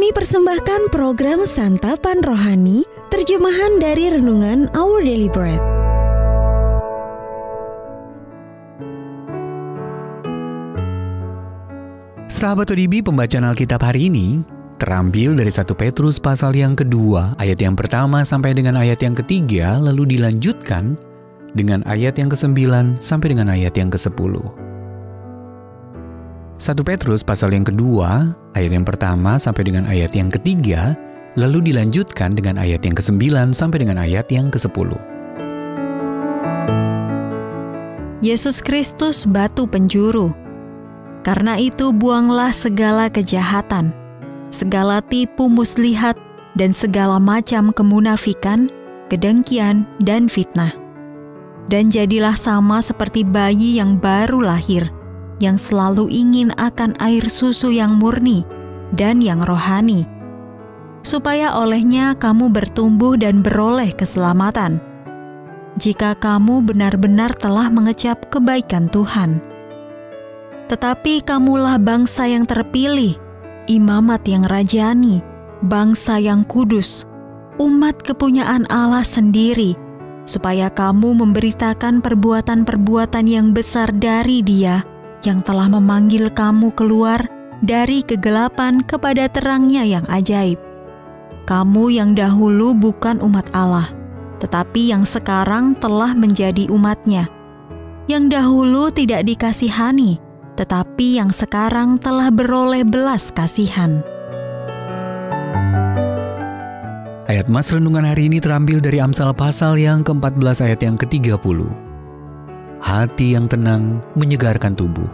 Kami persembahkan program Santapan Rohani, terjemahan dari Renungan Our Daily Bread. Sahabat ODB, pembacaan Alkitab hari ini terambil dari 1 Petrus pasal yang kedua, ayat yang pertama sampai dengan ayat yang ketiga, lalu dilanjutkan dengan ayat yang ke-9 sampai dengan ayat yang ke-10. 1 Petrus pasal yang kedua, ayat yang pertama sampai dengan ayat yang ketiga, lalu dilanjutkan dengan ayat yang ke-9 sampai dengan ayat yang ke-10. Yesus Kristus batu penjuru. Karena itu buanglah segala kejahatan, segala tipu muslihat, dan segala macam kemunafikan, kedengkian, dan fitnah. Dan jadilah sama seperti bayi yang baru lahir, yang selalu ingin akan air susu yang murni dan yang rohani, supaya olehnya kamu bertumbuh dan beroleh keselamatan, jika kamu benar-benar telah mengecap kebaikan Tuhan. Tetapi kamulah bangsa yang terpilih, imamat yang rajani, bangsa yang kudus, umat kepunyaan Allah sendiri, supaya kamu memberitakan perbuatan-perbuatan yang besar dari Dia yang telah memanggil kamu keluar dari kegelapan kepada terang-Nya yang ajaib. Kamu yang dahulu bukan umat Allah, tetapi yang sekarang telah menjadi umat-Nya, yang dahulu tidak dikasihani, tetapi yang sekarang telah beroleh belas kasihan. Ayat Mas Renungan hari ini terambil dari Amsal pasal yang ke-14 ayat yang ke-30. Hati yang tenang menyegarkan tubuh,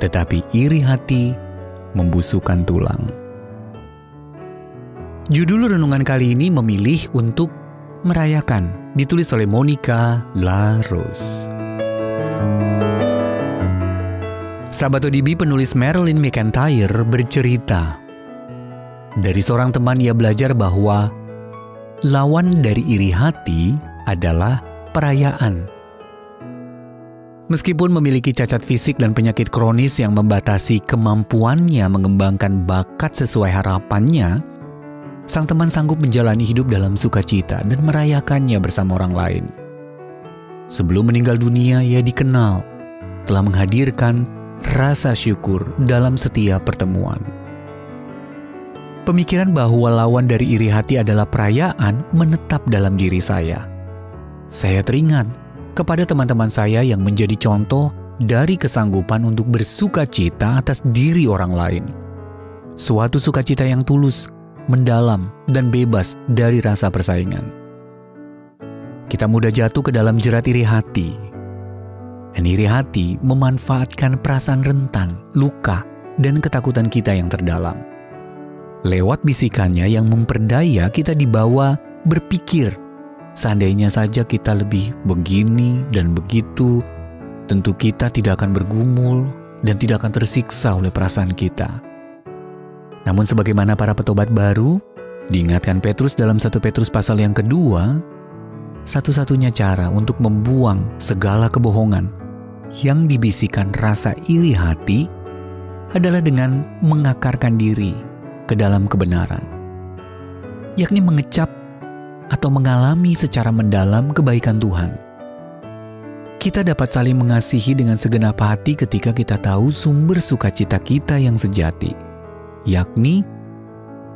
tetapi iri hati membusukkan tulang. Judul renungan kali ini memilih untuk merayakan, ditulis oleh Monica LaRose. Sahabat ODB, penulis Marilyn McIntyre bercerita, dari seorang teman ia belajar bahwa lawan dari iri hati adalah perayaan. Meskipun memiliki cacat fisik dan penyakit kronis yang membatasi kemampuannya mengembangkan bakat sesuai harapannya, sang teman sanggup menjalani hidup dalam sukacita dan merayakannya bersama orang lain. Sebelum meninggal dunia, ia dikenal telah menghadirkan rasa syukur dalam setiap pertemuan. Pemikiran bahwa lawan dari iri hati adalah perayaan menetap dalam diri saya. Saya teringat kepada teman-teman saya yang menjadi contoh dari kesanggupan untuk bersukacita atas diri orang lain. Suatu sukacita yang tulus, mendalam, dan bebas dari rasa persaingan. Kita mudah jatuh ke dalam jerat iri hati. Dan iri hati memanfaatkan perasaan rentan, luka, dan ketakutan kita yang terdalam. Lewat bisikannya yang memperdaya kita dibawa berpikir, seandainya saja kita lebih begini dan begitu, tentu kita tidak akan bergumul dan tidak akan tersiksa oleh perasaan kita. Namun sebagaimana para petobat baru, diingatkan Petrus dalam 1 Petrus pasal yang kedua, satu-satunya cara untuk membuang segala kebohongan yang dibisikkan rasa iri hati adalah dengan mengakarkan diri ke dalam kebenaran, yakni mengecap atau mengalami secara mendalam kebaikan Tuhan. Kita dapat saling mengasihi dengan segenap hati ketika kita tahu sumber sukacita kita yang sejati, yakni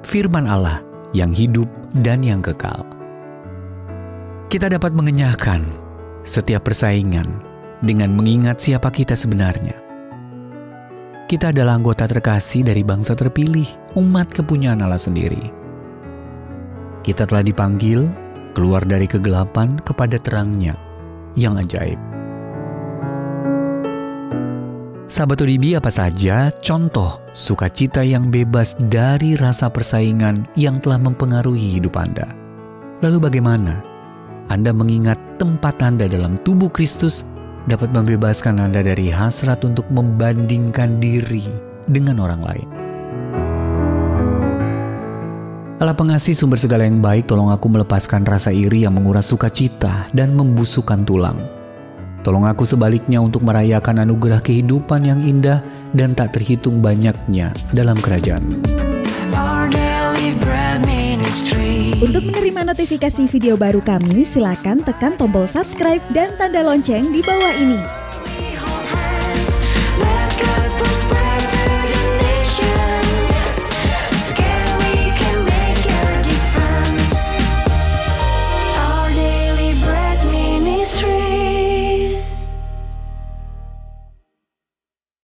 firman Allah yang hidup dan yang kekal. Kita dapat mengenyahkan setiap persaingan dengan mengingat siapa kita sebenarnya. Kita adalah anggota terkasih dari bangsa terpilih, umat kepunyaan Allah sendiri. Kita telah dipanggil keluar dari kegelapan kepada terang-Nya yang ajaib. Sahabat ODB, apa saja contoh sukacita yang bebas dari rasa persaingan yang telah mempengaruhi hidup Anda? Lalu bagaimana Anda mengingat tempat Anda dalam tubuh Kristus dapat membebaskan Anda dari hasrat untuk membandingkan diri dengan orang lain? Allah pengasih sumber segala yang baik, tolong aku melepaskan rasa iri yang menguras sukacita dan membusukkan tulang. Tolong aku sebaliknya untuk merayakan anugerah kehidupan yang indah dan tak terhitung banyaknya dalam kerajaan. Our daily Untuk menerima notifikasi video baru kami, silakan tekan tombol subscribe dan tanda lonceng di bawah ini.